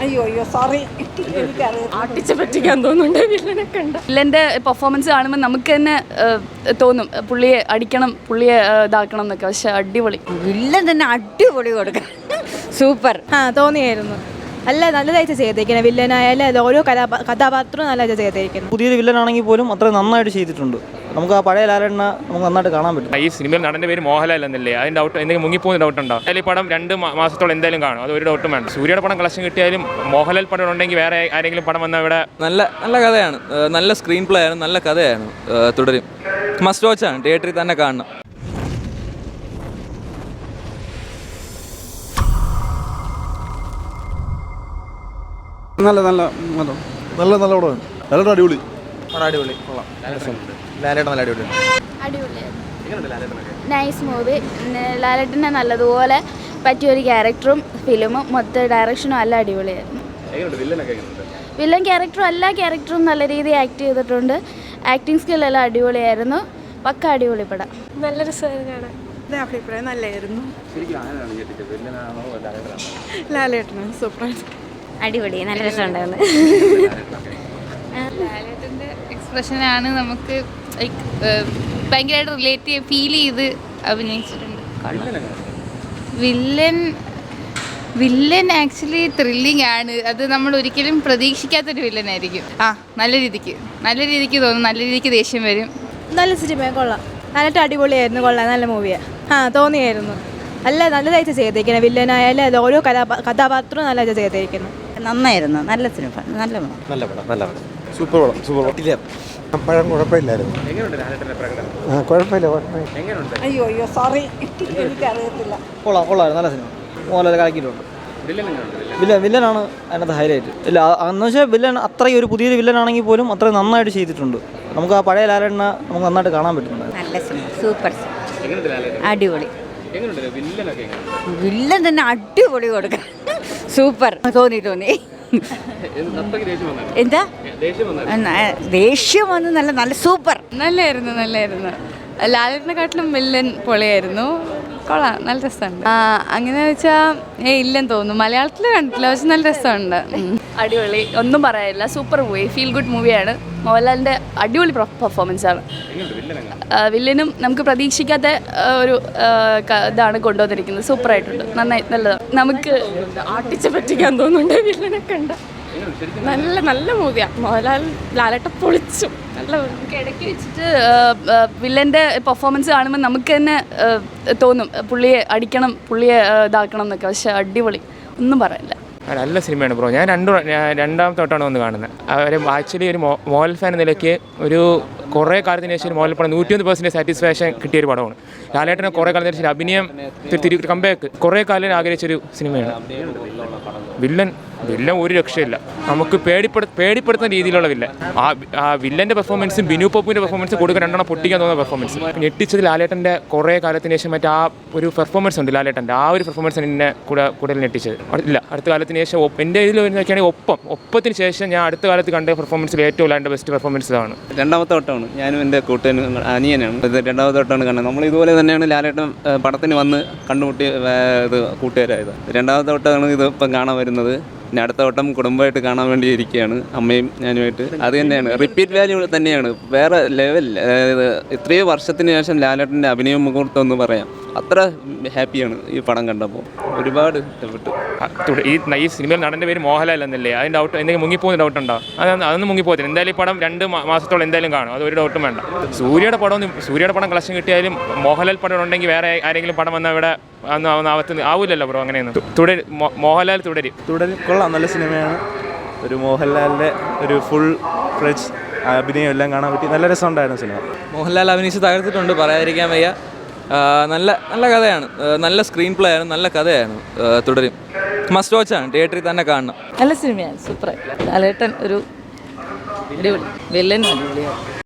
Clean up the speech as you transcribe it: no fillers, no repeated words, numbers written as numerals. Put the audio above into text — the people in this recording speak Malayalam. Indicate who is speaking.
Speaker 1: അയ്യോ അയ്യോ സോറി,
Speaker 2: ആർട്ടിസ്റ്റ് പറ്റിക്കാൻ തോന്നുന്നുണ്ട് വില്ലനെ കണ്ട. വില്ലൻ്റെ പെർഫോമൻസ് കാണുമ്പോൾ നമുക്ക് തന്നെ തോന്നും പുള്ളിയെ അടിക്കണം, പുള്ളിയെ ഇതാക്കണം എന്നൊക്കെ. പക്ഷെ അടിപൊളി
Speaker 3: വില്ലൻ തന്നെ അടിപൊളി കൊടുക്കാം. സൂപ്പർ.
Speaker 1: തോന്നിയായിരുന്നു. അല്ല, നല്ലതായിട്ട് ചെയ്തേക്കുന്നത്. വില്ലനായാലും ഓരോ കഥാപാത്രവും നല്ലതായിട്ട് ചെയ്തേക്കുന്നു.
Speaker 4: പുതിയൊരു വില്ലനാണെങ്കിൽ പോലും അത്ര നന്നായിട്ട് ചെയ്തിട്ടുണ്ട്. നമുക്ക് ആ പഴയ ലാലേട്ടനെ നമുക്ക് നന്നായിട്ട് കാണാൻ പറ്റും.
Speaker 5: ഈ സിനിമയിൽ നടൻ്റെ പേര് മോഹൻലാൽ എന്നല്ലേ, അതിന് ഡൗട്ട് എന്തെങ്കിലും മുങ്ങിപ്പോകുന്ന ഡൗട്ട് ഉണ്ടോ? അതിൽ പടം 2 മാസത്തോളം എന്തായാലും കാണും, അത് ഒരു ഡൗട്ടും വേണ്ട. സൂര്യയുടെ പടം കളക്ഷൻ കിട്ടിയാലും മോഹൻലാൽ പടം ഉണ്ടെങ്കിൽ വേറെ ആരെങ്കിലും പടം വന്നാൽ ഇവിടെ
Speaker 6: നല്ല കഥയാണ്, നല്ല സ്ക്രീൻ പ്ലേ ആണ്, നല്ല കഥയാണ്. തുടരും, മസ്റ്റ് വാച്ച് ആണ്, തിയേറ്ററിൽ തന്നെ കാണണം.
Speaker 7: നല്ല പടമാണ്. ലാലേട്ടൻ അടിപൊളി.
Speaker 4: അടിപൊളി ലാലേട്ടൻ നല്ല അടിപൊളി.
Speaker 8: Nice movie. ലാലേട്ടനെ നല്ലതുപോലെ പറ്റിയൊരു ക്യാരക്ടറും ഫിലിമും മൊത്തം ഡയറക്ഷനും എല്ലാം അടിപൊളിയായിരുന്നു. വില്ലൻ ക്യാരക്ടറും എല്ലാ ക്യാരക്ടറും നല്ല രീതിയിൽ ആക്ട് ചെയ്തിട്ടുണ്ട്. ആക്ടിങ് സ്കില്ലെല്ലാം അടിപൊളിയായിരുന്നു. പക്ക അടിപൊളി പടം.
Speaker 2: നല്ല രസമായിരുന്നു കാണാൻ.
Speaker 1: അഭിപ്രായം നല്ലായിരുന്നു. ലാലേട്ടനാണ് സൂപ്പറായിട്ട്.
Speaker 8: അടിപൊളി, നല്ല രസമുണ്ടായിരുന്നു.
Speaker 9: ലാലേട്ടൻ്റെ എക്സ്പ്രഷനാണ് നമുക്ക് ഭയങ്കരമായിട്ട് റിലേറ്റ് ഫീൽ ചെയ്ത് അഭിനയിച്ചിട്ടുണ്ട്. വില്ലൻ ആക്ച്വലി ത്രില്ലിംഗ് ആണ്. അത് നമ്മൾ ഒരിക്കലും പ്രതീക്ഷിക്കാത്തൊരു വില്ലനായിരിക്കും. നല്ല രീതിക്ക് തോന്നും, നല്ല രീതിക്ക് ദേഷ്യം വരും.
Speaker 1: നല്ല സിനിമ, കൊള്ളാം. നല്ലതായിട്ട് അടിപൊളിയായിരുന്നു, കൊള്ളാം, നല്ല മൂവിയാണ്. തോന്നിയായിരുന്നു. അല്ല, നല്ലതായിട്ട് ചെയ്തേക്കുന്നത്. വില്ലനായാലും ഓരോ കഥാപാത്രവും നല്ലതായിട്ട് ചെയ്തേക്കുന്നു.
Speaker 3: നന്നായിരുന്നു, നല്ല സിനിമ, നല്ല
Speaker 7: പടം. സൂപ്പർ പടം. പഴം കുഴപ്പമില്ലായിരുന്നു. കുഴപ്പമില്ല.
Speaker 1: അയ്യോ അയ്യോ സോറി, എനിക്കറിയത്തില്ല.
Speaker 4: കൊള്ളാം, നല്ല സിനിമ. മോഹൻലാൽ കളിക്കിട്ടുണ്ട്. വില്ലനാണ് അതിനകത്ത് ഹൈലൈറ്റ്. ഇല്ല എന്ന് വെച്ചാൽ വില്ലൻ അത്രയും ഒരു പുതിയൊരു വില്ലനാണെങ്കിൽ പോലും അത്രയും നന്നായിട്ട് ചെയ്തിട്ടുണ്ട്. നമുക്ക് ആ പഴയ ലാലേട്ടനെ നമുക്ക് നന്നായിട്ട് കാണാൻ പറ്റുന്നുണ്ട്.
Speaker 3: നല്ല സിനിമ, സൂപ്പർ, അടിപൊളി. വില്ലൻ തന്നെ അടിപൊളി കൊടുക്കാം. സൂപ്പർ. തോന്നി എന്താ ദേഷ്യം വന്ന് നല്ല സൂപ്പർ.
Speaker 2: നല്ലായിരുന്നു. ലാലേട്ടനെക്കാട്ടിലും വില്ലൻ പൊളിയായിരുന്നു. കൊള്ളാം, നല്ല രസമുണ്ട്. അങ്ങനെ വെച്ചാൽ ഇല്ലെന്ന് തോന്നുന്നു, മലയാളത്തിൽ കണ്ടിട്ടില്ല, പക്ഷെ നല്ല രസമുണ്ട്. അടിപൊളി, ഒന്നും പറയാനില്ല. സൂപ്പർ മൂവി, ഫീൽ ഗുഡ് മൂവിയാണ്. മോഹൻലാലിൻ്റെ അടിപൊളി പെർഫോമൻസ് ആണ്. വില്ലനും നമുക്ക് പ്രതീക്ഷിക്കാത്ത ഒരു ഇതാണ് കൊണ്ടുവന്നിരിക്കുന്നത്. സൂപ്പറായിട്ടുണ്ട്, നല്ലതാണ്. നമുക്ക് ആർട്ടിസ്റ്റ് പറ്റിക്കാൻ തോന്നുന്നുണ്ട് വില്ലനെ കണ്ട. നല്ല മൂവിയാണ്. മോഹൻലാൽ ലാലേട്ടൻ പൊളിച്ചു. നല്ല ഇടയ്ക്ക് വെച്ചിട്ട് വില്ലൻ്റെ പെർഫോമൻസ് കാണുമ്പോൾ നമുക്ക് തന്നെ തോന്നും പുള്ളിയെ അടിക്കണം, പുള്ളിയെ ഇതാക്കണം എന്നൊക്കെ. പക്ഷെ അടിപൊളി, ഒന്നും പറയാനില്ല.
Speaker 5: നല്ല സിനിമയാണ് ബ്രോ. ഞാൻ രണ്ടാമത്തെ വട്ടമാണ് വന്ന് കാണുന്നത്. അവർ ആക്ച്വലി ഒരു മോഹൻലാൽ ഫാൻ എന്ന നിലയ്ക്ക് ഒരു കുറേ കാലത്തിന് ശേഷം ഒരു മോഹൻലാൽ പടം 101% സാറ്റിസ്ഫാക്ഷൻ കിട്ടിയൊരു പടമാണ്. ലാലേട്ടനെ കുറേ കാലത്തിന് ശേഷം അഭിനയം കംബാക്ക് കുറേ കാലം ആഗ്രഹിച്ചൊരു സിനിമയാണ്. വില്ലൻ ഒരു രക്ഷയില്ല. നമുക്ക് പേടിപ്പെടുത്തുന്ന രീതിയിലുള്ള വില്ലൻ. ആ വില്ലൻ്റെ പെർഫോമൻസും ബിനു പോപ്പിൻ്റെ പെർഫോമൻസും കൊടുക്കാൻ രണ്ടെണ്ണം പൊട്ടിക്കാൻ തോന്നുന്ന പെർഫോമൻസ്. ഞെട്ടിച്ചത് ലാലേട്ടൻ്റെ കുറേ കാലത്തിന് ശേഷം മറ്റേ ആ ഒരു പെർഫോമൻസ് ഉണ്ട് ലാലേട്ടൻ്റെ. ആ ഒരു പെർഫോമൻസ് എന്നെ കൂടുതൽ ഞെട്ടിച്ചത്. ഇല്ല, അടുത്ത കാലത്തിന് ശേഷം എൻ്റെ ഇതിൽ വരുന്നതൊക്കെയാണെങ്കിൽ ഒപ്പത്തിന് ശേഷം ഞാൻ അടുത്ത കാലത്ത് കണ്ട പെർഫോമൻസിൽ ഏറ്റവും ലാലേട്ടൻ്റെ ബെസ്റ്റ് പെർഫോമൻസ് ഇതാണ്.
Speaker 10: രണ്ടാമത്തെ വട്ടമാണ്. ഞാനും എൻ്റെ കൂട്ടുകാരനും അനിയനാണ്. ഇത് രണ്ടാമത്തെ വട്ടമാണ് കാണുന്നത്. നമ്മൾ ഇതുപോലെ തന്നെയാണ് ലാലേട്ടൻ പടത്തിന് വന്ന് കണ്ടുമുട്ടി ഇത് കൂട്ടുകാരായത്. രണ്ടാമത്തെ വട്ടമാണ് ഇത് ഇപ്പം കാണാൻ വരുന്നത്. പിന്നെ അടുത്ത വട്ടം കുടുംബമായിട്ട് കാണാൻ വേണ്ടി ഇരിക്കുകയാണ്, അമ്മയും ഞാനുമായിട്ട്. അത് തന്നെയാണ്, റിപ്പീറ്റ് വാല്യൂ തന്നെയാണ്, വേറെ ലെവൽ. അതായത് ഇത്രയും വർഷത്തിന് ശേഷം ലാലേട്ടൻ്റെ അഭിനയ മുഹൂർത്തം എന്ന് പറയാം. അത്ര ഹാപ്പിയാണ് ഈ പടം കണ്ടപ്പോൾ, ഒരുപാട് ഇഷ്ടപ്പെട്ടു.
Speaker 5: ഈ സിനിമയിൽ നടൻ്റെ പേര് മോഹൻലാൽ എന്നല്ലേ, അതിന് ഡൗട്ട് എന്തെങ്കിലും മുങ്ങിപ്പോകുന്ന ഡൗട്ട് ഉണ്ടോ? അതൊന്നും മുങ്ങിപ്പോകത്തില്ല. എന്തായാലും ഈ പടം 2 മാസത്തോളം എന്തായാലും കാണും, അത് ഒരു ഡൗട്ടും വേണ്ട. സൂര്യയുടെ പടം കളക്ഷൻ കിട്ടിയാലും മോഹൻലാൽ പടം ഉണ്ടെങ്കിൽ വേറെ ആരെങ്കിലും പടം വന്നാൽ ഇവിടെ ആവില്ലല്ലോ ബ്രോ. അങ്ങനെയൊന്നും മോഹൻലാൽ തുടരും.
Speaker 7: കൊള്ളാം, നല്ല സിനിമയാണ്. ഒരു മോഹൻലാലിൻ്റെ ഒരു ഫുൾ ഫ്ലെഡ്ജ് അഭിനയം എല്ലാം കാണാൻ പറ്റി. നല്ല രസമുണ്ടായിരുന്നു സിനിമ.
Speaker 6: മോഹൻലാൽ അഭിനയിച്ച് തകർത്തിട്ടുണ്ട്, പറയാതിരിക്കാൻ വയ്യ. നല്ല കഥയാണ്, നല്ല സ്ക്രീൻ പ്ലേ ആണ്, നല്ല കഥയാണ്. തുടരും, മസ്റ്റ് വാച്ച് ആണ്, തിയേറ്ററിൽ തന്നെ കാണണം.
Speaker 2: നല്ല സിനിമയാണ്, സൂപ്പറായി. ലാലേട്ടൻ ഒരു അടിപൊളി, വില്ലനും അടിപൊളിയാണ്.